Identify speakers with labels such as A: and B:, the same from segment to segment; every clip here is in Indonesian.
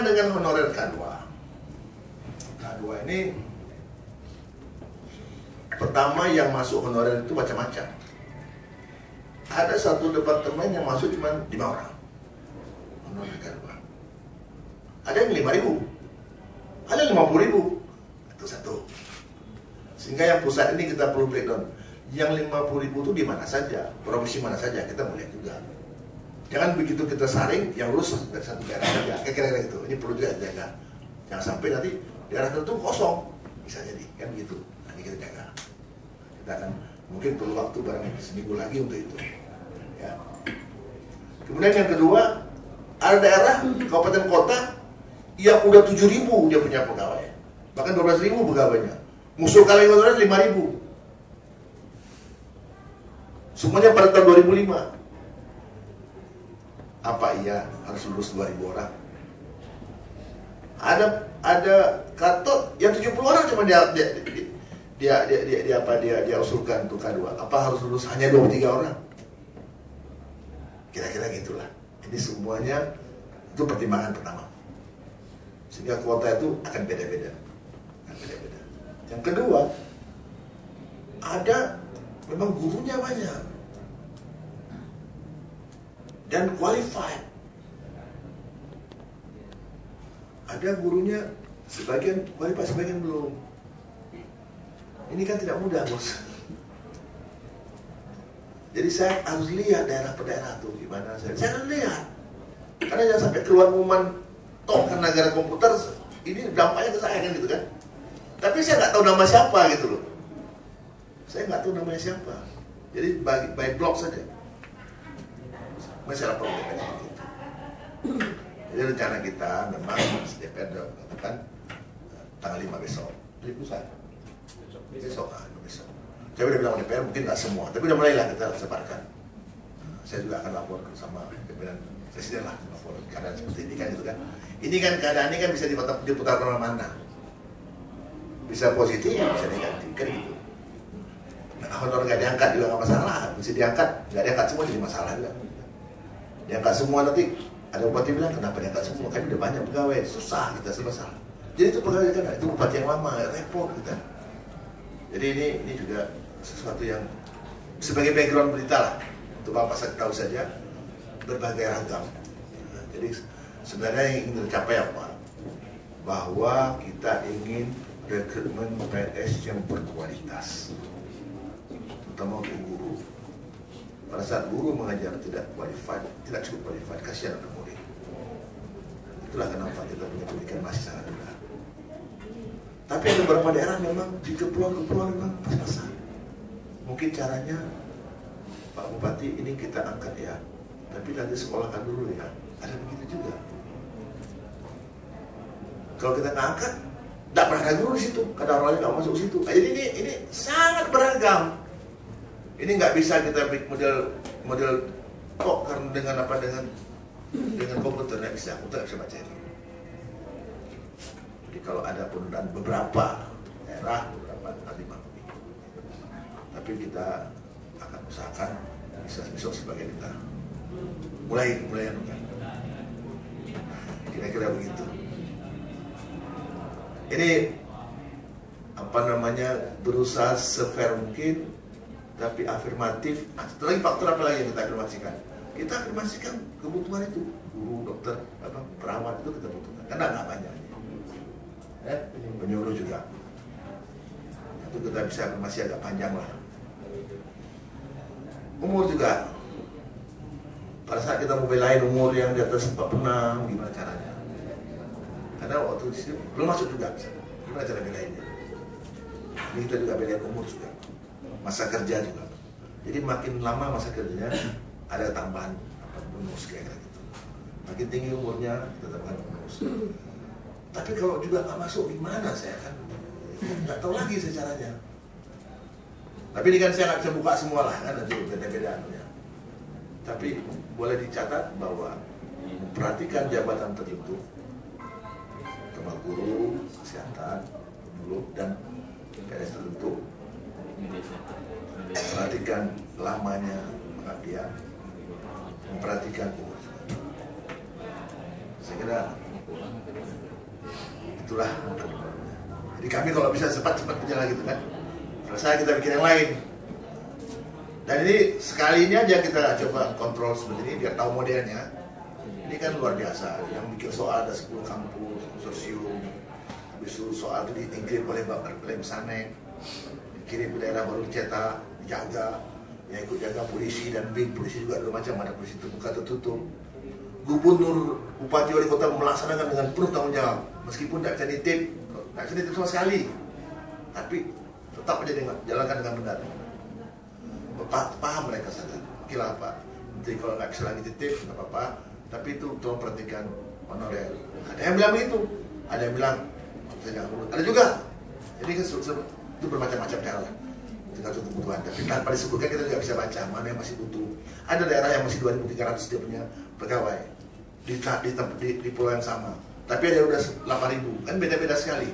A: dengan honorer K2. K2 ini pertama yang masuk honorer itu macam-macam. Ada satu departemen yang masuk cuma 5 orang honorer K2. Ada yang 5.000, ada yang 50.000. Itu satu. Sehingga yang pusat ini kita perlu breakdown. Yang 50.000 itu di mana saja, provinsi mana saja, kita mau lihat juga. Jangan begitu kita saring yang lulus dari satu daerah saja, kira-kira gitu. Ini perlu juga dijaga. Jangan sampai nanti daerah tertentu kosong, bisa jadi kan gitu. Nah, ini kita jaga. Kita akan mungkin perlu waktu barang seminggu lagi untuk itu. Ya. Kemudian yang kedua, ada daerah kabupaten kota yang udah 7.000 dia punya pegawai, bahkan 12.000 pegawainya. Musuh Kalimantan 5.000. Semuanya pada tahun 2005. Apa iya harus lulus 2.000 orang? Ada Katot yang 70 orang cuma dia usulkan untuk K2. Apa harus lulus hanya 23 orang? Kira-kira gitulah. Ini semuanya itu pertimbangan pertama. Sehingga kuota itu akan beda-beda. Yang kedua, ada memang gurunya banyak dan qualified. Ada gurunya sebagian qualified, sebagian belum. Ini kan tidak mudah, bos. Jadi saya harus lihat daerah per daerah tuh gimana. Saya harus lihat, karena jangan sampai keluar pengumuman toh kan negara komputer ini dampaknya ke saya kan gitu kan. Tapi saya nggak tahu nama siapa gitu loh. Saya nggak tahu namanya siapa. Jadi by blog saja. Masalah problem gitu. Jadi rencana kita memang DPR katakan tanggal 5 besok. Jadi pusat. Besok. Saya udah bilang DPR mungkin nggak semua, tapi udah mulailah kita sebarkan. Saya juga akan lapor sama pimpinan presiden lah, lapor keadaan seperti ini kan gitu kan. Ini kan keadaan ini kan bisa diputar kemana-mana. Bisa positif, bisa negatif kan gitu. Nah, honor nggak diangkat juga nggak masalah, bisa diangkat, nggak diangkat semua jadi masalah juga. Diangkat semua nanti ada bupati bilang kenapa diangkat semua, kan udah banyak pegawai, susah kita selesai. Jadi itu pegawai kan, itu bupati yang lama, repot kita. Jadi ini juga sesuatu yang sebagai background berita lah untuk Bapak saya tahu saja berbagai ragam. Nah, jadi sebenarnya yang ingin tercapai apa? Bahwa kita ingin rekrutmen PNS yang berkualitas, terutama untuk guru. Pada saat guru mengajar tidak qualified, tidak cukup qualified, kasihan anak murid. Itulah kenapa kita punya pendidikan masih sangat rendah. Tapi ada beberapa daerah memang di kepulauan memang pas-pasan. Mungkin caranya Pak Bupati ini kita angkat ya, tapi nanti sekolahkan dulu ya. Ada begitu juga. Kalau kita nggak angkat, tidak pernah ada guru di situ, karena orangnya nggak masuk ke situ. Nah, jadi ini sangat beragam. Ini nggak bisa kita bikin model kok karena dengan komputer nggak bisa, komputer nggak bisa baca itu. Jadi kalau ada penundaan beberapa daerah, beberapa nanti maklumi. Tapi kita akan usahakan bisa besok sebagai kita mulai kan. Kira-kira begitu. Ini apa namanya, berusaha sefair mungkin, tapi afirmatif. Satu lagi faktor apa lagi yang kita afirmasikan? Kita afirmasikan kebutuhan itu, guru, dokter, perawat itu kita butuhkan. Karena nggak banyak. Penyuluh juga. Itu kita bisa afirmasi agak panjang lah. Umur juga. Pada saat kita mau belain umur yang di atas 46, gimana caranya? Karena waktu di sini belum masuk juga, gimana cara belainnya? Ini kita juga belain umur juga, masa kerja juga. Jadi makin lama masa kerjanya ada tambahan bonus kayak gitu. Makin tinggi umurnya kita tambahkan bonus. Tapi kalau juga nggak masuk gimana, saya kan nggak tahu lagi caranya. Tapi ini kan saya nggak bisa buka semua lah, kan nanti beda-beda anunya. Tapi boleh dicatat bahwa memperhatikan jabatan tertentu, terutama guru, kesehatan, penyuluh, dan PNS tertentu, memperhatikan lamanya pengabdian, memperhatikan umur. Saya kira itulah. Jadi kami kalau bisa cepat-cepat berjalan gitu kan, selesai kita bikin yang lain. Dan ini sekali ini aja kita coba kontrol seperti ini biar tahu modelnya. Ini kan luar biasa. Yang bikin soal ada 10 kampus, konsorsium, habis itu soal itu dikirim oleh Bapak Klaim Sanek, dikirim ke daerah baru dicetak, dijaga, yang ikut jaga polisi dan BIN, polisi juga ada macam, ada polisi terbuka tertutup. Gubernur, bupati, wali kota melaksanakan dengan penuh tanggung jawab, meskipun tidak bisa nitip, tidak bisa nitip sama sekali, tapi tetap aja jalankan dengan benar. Paham mereka sadar, oke lah Pak, jadi kalau nggak bisa lagi titip, nggak apa-apa, tapi itu tolong perhatikan honorer. Ada yang bilang begitu, ada yang bilang saya jangan urut, ada juga. Jadi itu bermacam-macam cara lah, tergantung kebutuhan. Tapi tanpa disebutkan kita juga bisa baca mana yang masih butuh. Ada daerah yang masih 2.300 dia punya pegawai di pulau yang sama, tapi ada udah 8.000, kan beda-beda sekali.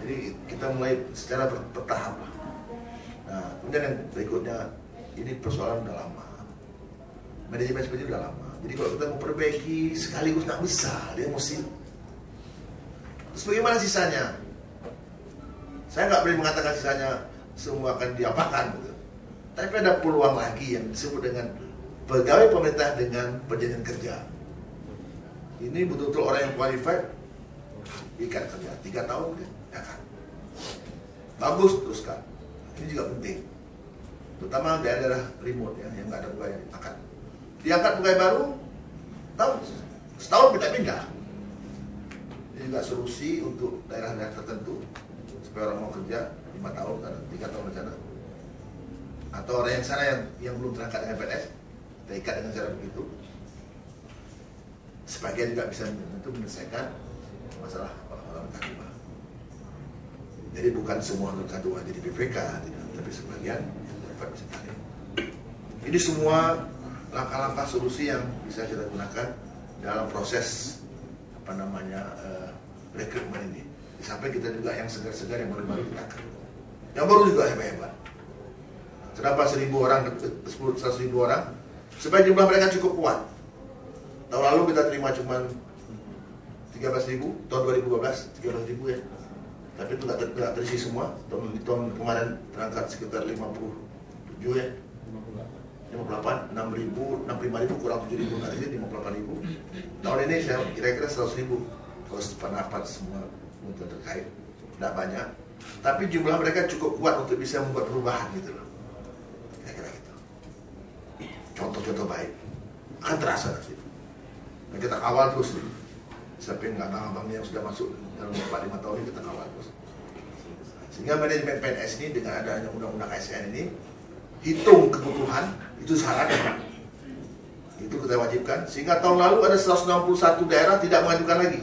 A: Jadi kita mulai secara bertahap lah. Nah, kemudian yang berikutnya, ini persoalan udah lama, manajemen seperti udah lama. Jadi kalau kita mau perbaiki sekaligus nggak bisa, dia mesti. Terus bagaimana sisanya? Saya nggak boleh mengatakan sisanya semua akan diapakan, gitu. Tapi ada peluang lagi yang disebut dengan pegawai pemerintah dengan perjanjian kerja. Ini betul-betul orang yang qualified, ikat kerja 3 tahun, ya kan? Bagus, teruskan. Ini juga penting, terutama daerah remote ya, yang nggak ada pegawai yang diangkat. Diangkat pegawai baru, setahun pindah-pindah. Ini juga solusi untuk daerah-daerah tertentu supaya orang mau kerja 5 tahun, 3 tahun rencana. Atau orang yang sana yang belum terangkat dengan PNS, kita ikat dengan cara begitu. Sebagian juga bisa menyelesaikan masalah orang terima. Jadi bukan semua anggota dua jadi BPK, tidak, tapi sebagian dapat bisa tarik. Ini semua langkah-langkah solusi yang bisa kita gunakan dalam proses rekrutmen ini. Sampai kita juga yang segar-segar yang baru-baru kita akan. Yang baru juga hebat-hebat. Kenapa 1.000 orang, 100.000 orang? Supaya jumlah mereka cukup kuat. Tahun lalu kita terima cuma 13.000, tahun 2012 13.000 ya. Tapi itu tidak terisi semua. Tahun kemarin terangkat sekitar 57 ya, 58, 65.000 kurang 7.000 nggak terisi, 58.000. Tahun ini saya kira-kira 100.000 kalau pendapat semua untuk terkait. Tidak banyak, tapi jumlah mereka cukup kuat untuk bisa membuat perubahan gitu loh. Kira-kira gitu. Contoh-contoh baik akan terasa nanti. Nah, kita kawal terus nih. Sampai nggak abang-abangnya yang sudah masuk dalam 4-5 tahun ini kita kawal terus. Sehingga manajemen PNS ini dengan adanya undang-undang ASN ini hitung kebutuhan, itu syarat, itu kita wajibkan. Sehingga tahun lalu ada 161 daerah tidak mengajukan lagi,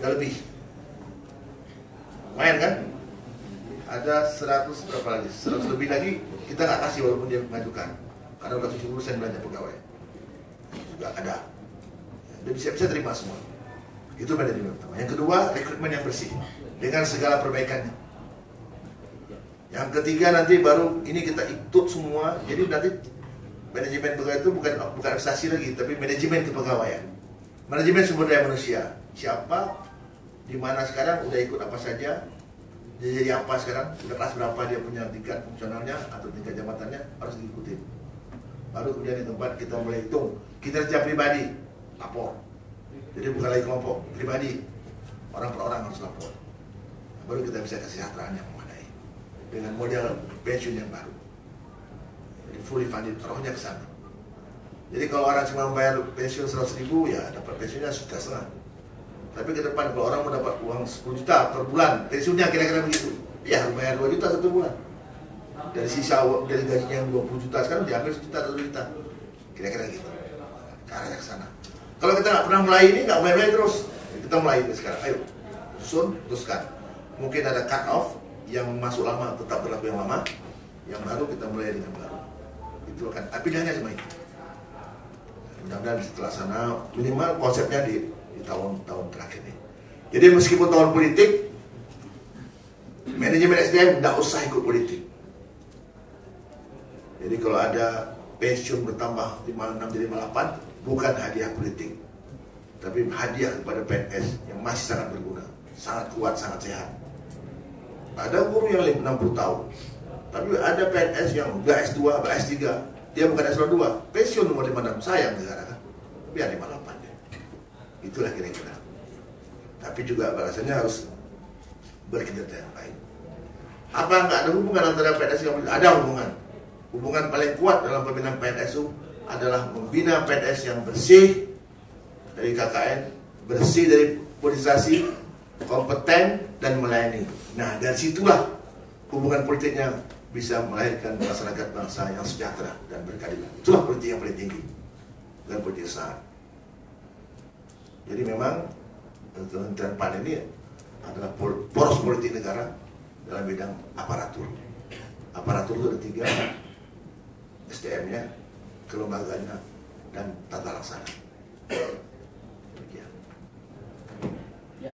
A: ya lebih. Lumayan kan? Ada 100 berapa lagi? 100 lebih lagi kita nggak kasih walaupun dia mengajukan, karena udah 70% belanja pegawai juga ada. Dia bisa terima semua. Itu manajemen pertama. Yang kedua, rekrutmen yang bersih dengan segala perbaikannya. Yang ketiga nanti baru ini kita ikut semua. Jadi nanti manajemen pegawai itu bukan administrasi lagi, tapi manajemen kepegawaian. Manajemen sumber daya manusia. Siapa, di mana sekarang, udah ikut apa saja, dia jadi apa sekarang, udah kelas berapa dia punya tingkat fungsionalnya atau tingkat jabatannya, harus diikuti. Baru kemudian di tempat kita mulai hitung kinerja pribadi, lapor. Jadi bukan lagi kelompok, pribadi, orang per orang harus lapor. Baru kita bisa kesejahteraan yang memadai dengan model pensiun yang baru. Jadi fully funded, rohnya ke sana. Jadi kalau orang cuma membayar pensiun 100.000, ya dapat pensiunnya sudah setengah. Tapi ke depan kalau orang mau dapat uang 10 juta per bulan, pensiunnya kira-kira begitu, ya harus bayar 2 juta 1 bulan. Dari sisa dari gajinya yang 20 juta sekarang diambil 1 juta 1 juta, kira-kira gitu. Ke arahnya ke sana. Kalau kita nggak pernah mulai ini, nggak mulai terus, kita mulai ini sekarang. Ayo, susun, teruskan. Mungkin ada cut off yang masuk lama tetap berlaku yang lama, yang baru kita mulai dengan baru. Itu akan, tapi hanya cuma itu. Mudah-mudahan bisa terlaksana minimal konsepnya di tahun-tahun terakhir ini. Jadi meskipun tahun politik, manajemen SDM nggak usah ikut politik. Jadi kalau ada pensiun bertambah 56 jadi 58, bukan hadiah politik, tapi hadiah kepada PNS yang masih sangat berguna, sangat kuat, sangat sehat. Ada guru yang 60 tahun, tapi ada PNS yang udah S2, udah S3, dia bukan S2, pensiun nomor 56, sayang negara kan, biar 58 ya. Itulah kira-kira. Tapi juga balasannya harus berkinerja yang baik. Apa nggak ada hubungan antara PNS dengan politik? Ada hubungan. Hubungan paling kuat dalam pembinaan PNS itu adalah membina PNS yang bersih dari KKN, bersih dari politisasi, kompeten dan melayani. Nah, dari situlah hubungan politiknya bisa melahirkan masyarakat bangsa yang sejahtera dan berkeadilan. Itulah politik yang paling tinggi, bukan politik sesat. Jadi memang Kementerian PAN ini adalah poros politik negara dalam bidang aparatur. Aparatur itu ada 3, SDM-nya, kelembagaannya, dan tata laksana.